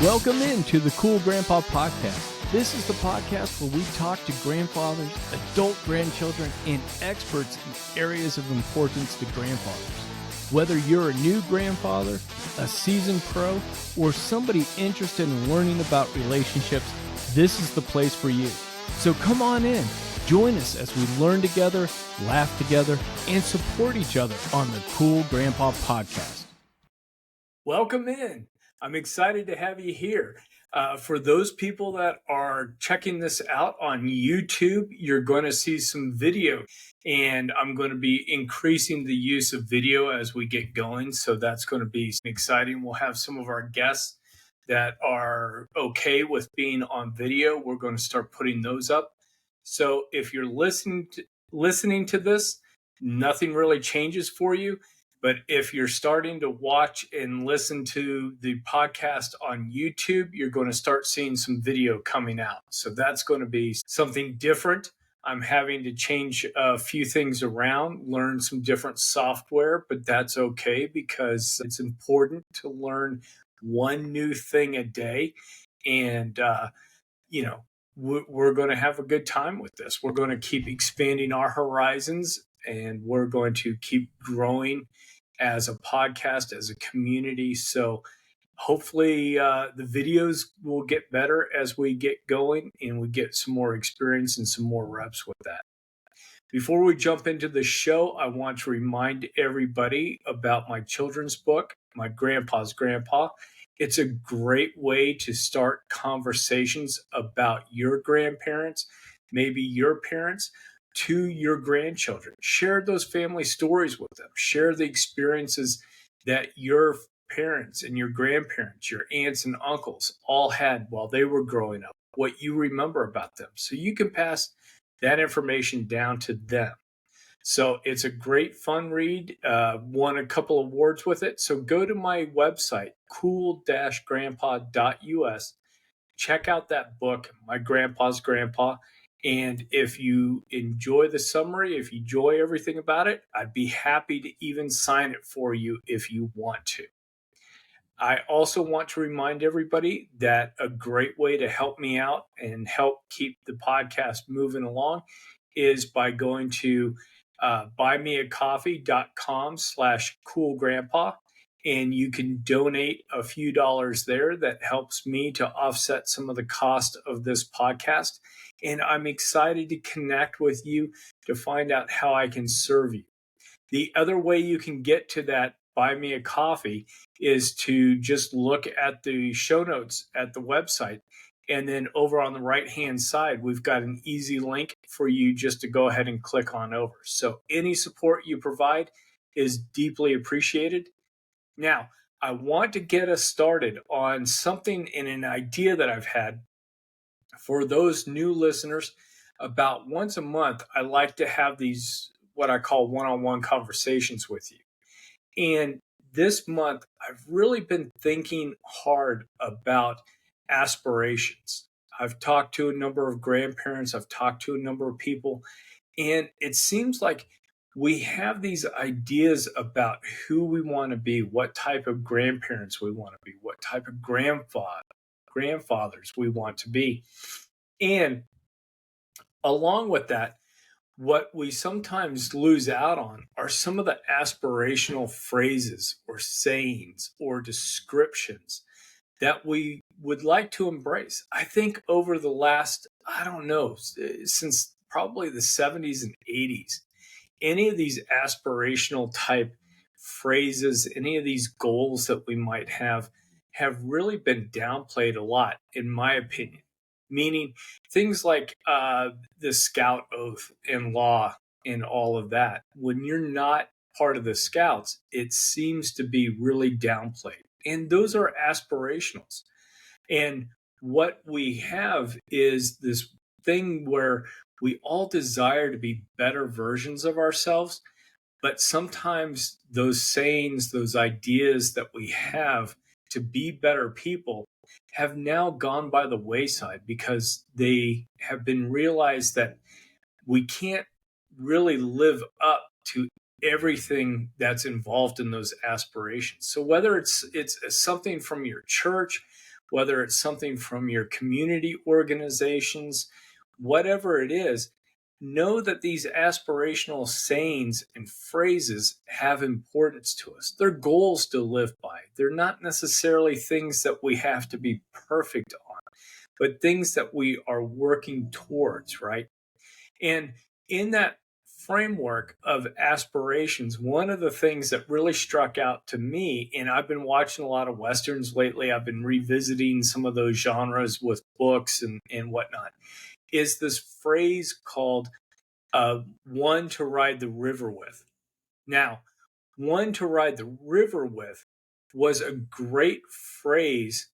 Welcome into the Cool Grandpa Podcast. This is the podcast where we talk to grandfathers, adult grandchildren, and experts in areas of importance to grandfathers. Whether you're a new grandfather, a seasoned pro, or somebody interested in learning about relationships, this is the place for you. So come on in, join us as we learn together, laugh together, and support each other on the Cool Grandpa Podcast. Welcome in. I'm excited to have you here. For those people that are checking this out on YouTube, you're going to see some video, and I'm going to be increasing the use of video as we get going. So that's going to be exciting. We'll have some of our guests that are okay with being on video. We're going to start putting those up. So if you're listening to this, nothing really changes for you. But if you're starting to watch and listen to the podcast on YouTube, you're going to start seeing some video coming out. So that's going to be something different. I'm having to change a few things around, learn some different software, but that's okay because it's important to learn one new thing a day. And, we're going to have a good time with this. We're going to keep expanding our horizons, and we're going to keep growing as a podcast, as a community. So hopefully the videos will get better as we get going and we get some more experience and some more reps with that. Before we jump into the show, I want to remind everybody about my children's book, My Grandpa's Grandpa. It's a great way to start conversations about your grandparents, maybe your parents, to your grandchildren. Share those family stories with them. Share the experiences that your parents and your grandparents, your aunts and uncles all had while they were growing up, what you remember about them. So you can pass that information down to them. So it's a great fun read. Won a couple awards with it. So go to my website, cool-grandpa.us. Check out that book, My Grandpa's Grandpa. And if you enjoy the summary, if you enjoy everything about it, I'd be happy to even sign it for you if you want to. I also want to remind everybody that a great way to help me out and help keep the podcast moving along is by going to buymeacoffee.com/coolgrandpa. And you can donate a few dollars there. That helps me to offset some of the cost of this podcast. And I'm excited to connect with you to find out how I can serve you. The other way you can get to that Buy Me a Coffee is to just look at the show notes at the website. And then over on the right-hand side, we've got an easy link for you just to go ahead and click on over. So any support you provide is deeply appreciated. Now, I want to get us started on something and an idea that I've had for those new listeners. About once a month, I like to have these, what I call one-on-one conversations with you. And this month, I've really been thinking hard about aspirations. I've talked to a number of grandparents, I've talked to a number of people, and it seems like we have these ideas about who we want to be, what type of grandparents we want to be, what type of grandfathers we want to be. And along with that, what we sometimes lose out on are some of the aspirational phrases or sayings or descriptions that we would like to embrace. I think over the last, since probably the 70s and 80s, any of these aspirational type phrases, any of these goals that we might have really been downplayed a lot, in my opinion. Meaning things like the scout oath and law and all of that. When you're not part of the scouts, it seems to be really downplayed. And those are aspirationals. And what we have is this thing where we all desire to be better versions of ourselves, but sometimes those sayings, those ideas that we have to be better people have now gone by the wayside because they have been realized that we can't really live up to everything that's involved in those aspirations. So whether it's something from your church, whether it's something from your community organizations, whatever it is, know that these aspirational sayings and phrases have importance to us. They're goals to live by. They're not necessarily things that we have to be perfect on, but things that we are working towards, right? And in that framework of aspirations, one of the things that really struck out to me, and I've been watching a lot of Westerns lately, I've been revisiting some of those genres with books and whatnot, is this phrase called one to ride the river with. Now, one to ride the river with was a great phrase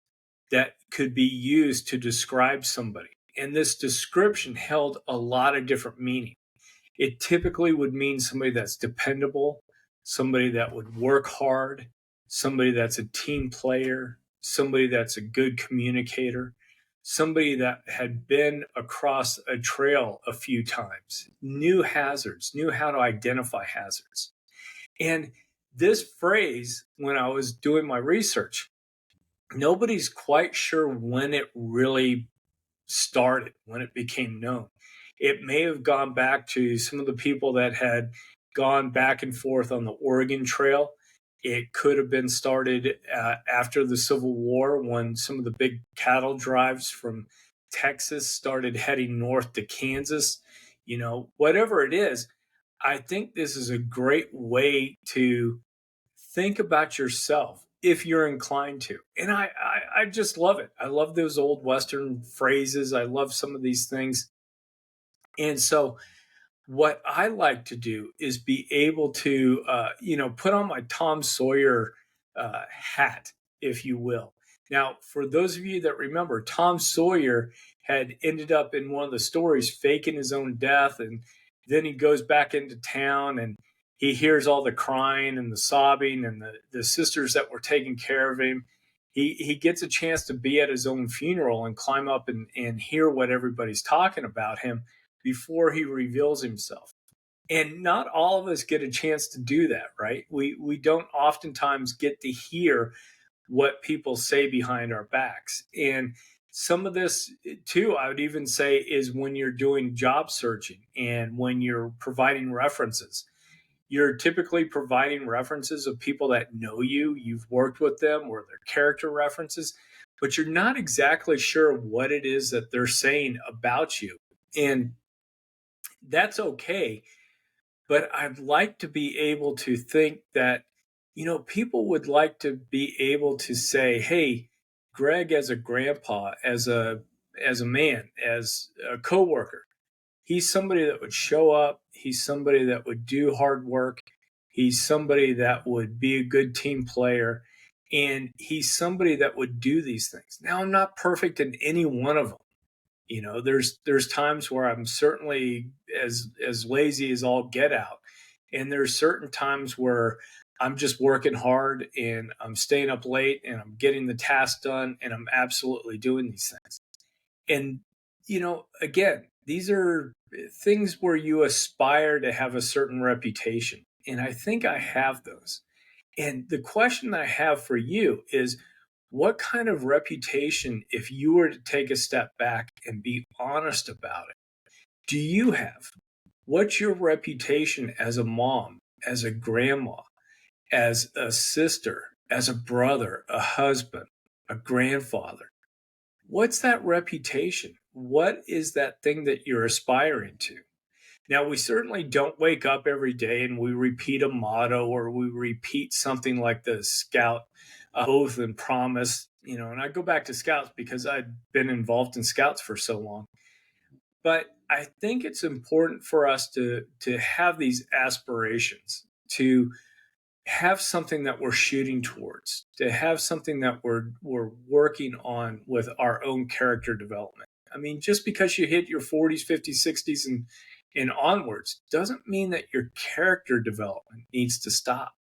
that could be used to describe somebody. And this description held a lot of different meaning. It typically would mean somebody that's dependable, somebody that would work hard, somebody that's a team player, somebody that's a good communicator, somebody that had been across a trail a few times, knew hazards, knew how to identify hazards. And this phrase, when I was doing my research, nobody's quite sure when it really started, when it became known. It may have gone back to some of the people that had gone back and forth on the Oregon Trail. It could have been started after the Civil War when some of the big cattle drives from Texas started heading north to Kansas. You know, whatever it is, I think this is a great way to think about yourself if you're inclined to. And I just love it. I love those old Western phrases. I love some of these things. And so what I like to do is be able to, put on my Tom Sawyer hat, if you will. Now, for those of you that remember, Tom Sawyer had ended up in one of the stories faking his own death, and then he goes back into town and he hears all the crying and the sobbing and the sisters that were taking care of him. He gets a chance to be at his own funeral and climb up and hear what everybody's talking about him before he reveals himself. And not all of us get a chance to do that, right? We don't oftentimes get to hear what people say behind our backs. And some of this too, I would even say, is when you're doing job searching and when you're providing references. You're typically providing references of people that know you, you've worked with them, or their character references, but you're not exactly sure what it is that they're saying about you. And that's okay. But I'd like to be able to think that, people would like to be able to say, hey, Greg, as a grandpa, as a man, as a coworker, he's somebody that would show up, he's somebody that would do hard work, he's somebody that would be a good team player, and he's somebody that would do these things. Now, I'm not perfect in any one of them. There's times where I'm certainly as lazy as all get out, and there's certain times where I'm just working hard and I'm staying up late and I'm getting the task done and I'm absolutely doing these things. And again, these are things where you aspire to have a certain reputation, and I think I have those. And the question I have for you is, what kind of reputation, if you were to take a step back and be honest about it, do you have? What's your reputation as a mom, as a grandma, as a sister, as a brother, a husband, a grandfather? What's that reputation? What is that thing that you're aspiring to? Now, we certainly don't wake up every day and we repeat a motto or we repeat something like the Scout oath and promise, and I go back to Scouts because I'd been involved in Scouts for so long. But I think it's important for us to have these aspirations, to have something that we're shooting towards, to have something that we're working on with our own character development. I mean, just because you hit your 40s, 50s, 60s, and onwards doesn't mean that your character development needs to stop.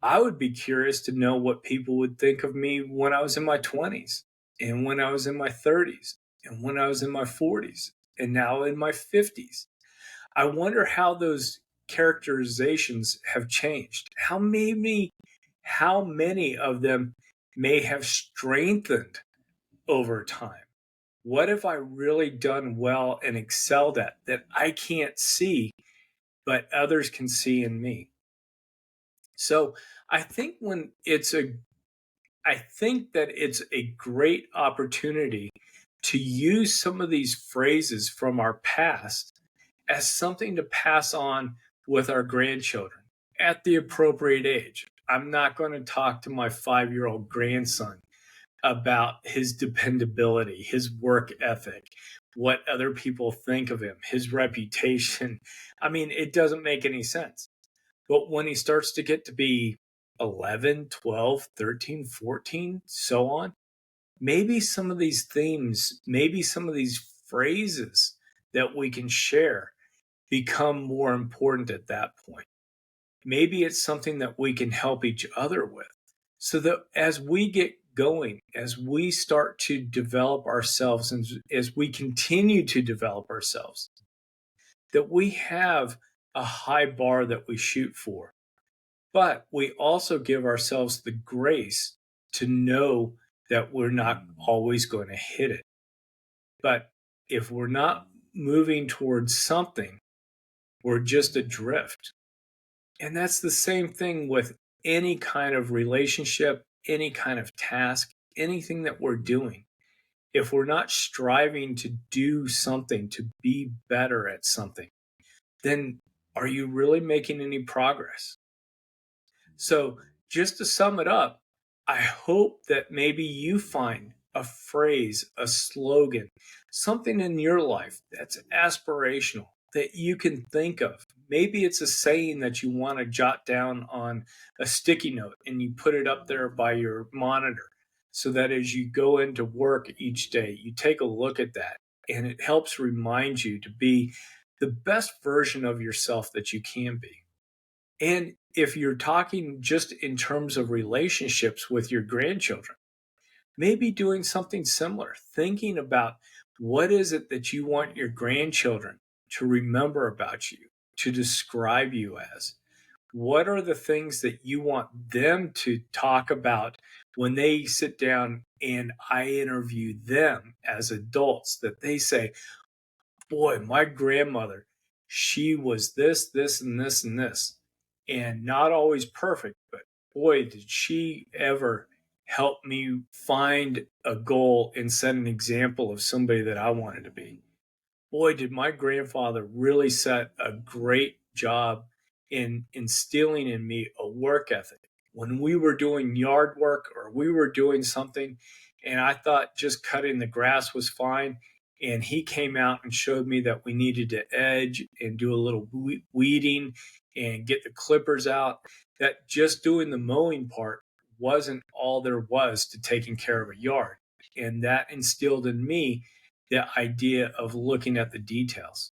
I would be curious to know what people would think of me when I was in my 20s and when I was in my 30s and when I was in my 40s and now in my 50s. I wonder how those characterizations have changed. How many of them may have strengthened over time? What have I really done well and excelled at that I can't see, but others can see in me? So I think when it's a I think that it's a great opportunity to use some of these phrases from our past as something to pass on with our grandchildren at the appropriate age. I'm not going to talk to my 5-year-old grandson about his dependability, his work ethic, what other people think of him, his reputation. I mean, it doesn't make any sense. But when he starts to get to be 11, 12, 13, 14, so on, maybe some of these themes, maybe some of these phrases that we can share become more important at that point. Maybe it's something that we can help each other with. So that as we get going, as we start to develop ourselves, and as we continue to develop ourselves, that we have a high bar that we shoot for. But we also give ourselves the grace to know that we're not always going to hit it. But if we're not moving towards something, we're just adrift. And that's the same thing with any kind of relationship, any kind of task, anything that we're doing. If we're not striving to do something, to be better at something, then are you really making any progress? So, just to sum it up, I hope that maybe you find a phrase, a slogan, something in your life that's aspirational that you can think of. Maybe it's a saying that you want to jot down on a sticky note and you put it up there by your monitor so that as you go into work each day, you take a look at that and it helps remind you to be the best version of yourself that you can be. And if you're talking just in terms of relationships with your grandchildren, maybe doing something similar, thinking about what is it that you want your grandchildren to remember about you, to describe you as. What are the things that you want them to talk about when they sit down and I interview them as adults, that they say, boy, my grandmother, she was this, this, and this, and this, and not always perfect, but boy, did she ever help me find a goal and set an example of somebody that I wanted to be. Boy, did my grandfather really set a great job in instilling in me a work ethic. When we were doing yard work or we were doing something, and I thought just cutting the grass was fine, and he came out and showed me that we needed to edge and do a little weeding and get the clippers out, that just doing the mowing part wasn't all there was to taking care of a yard. And that instilled in me the idea of looking at the details.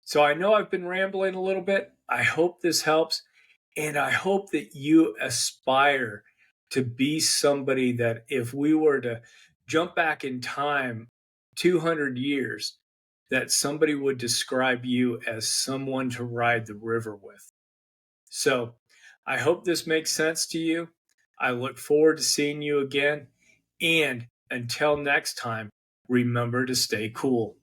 So I know I've been rambling a little bit. I hope this helps. And I hope that you aspire to be somebody that if we were to jump back in time 200 years, that somebody would describe you as someone to ride the river with. So I hope this makes sense to you. I look forward to seeing you again. And until next time, remember to stay cool.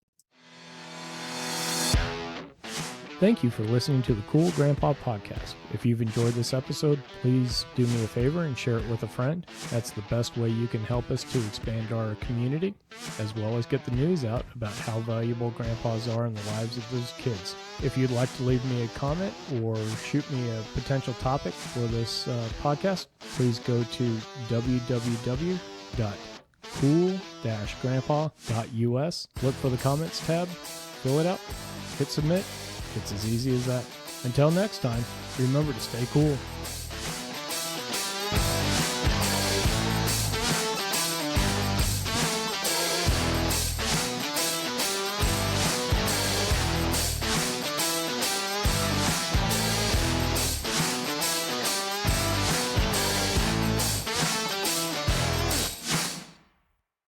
Thank you for listening to the Cool Grandpa Podcast. If you've enjoyed this episode, please do me a favor and share it with a friend. That's the best way you can help us to expand our community, as well as get the news out about how valuable grandpas are in the lives of those kids. If you'd like to leave me a comment or shoot me a potential topic for this podcast, please go to www.cool-grandpa.us. Look for the comments tab, fill it out, hit submit. It's as easy as that. Until next time, remember to stay cool.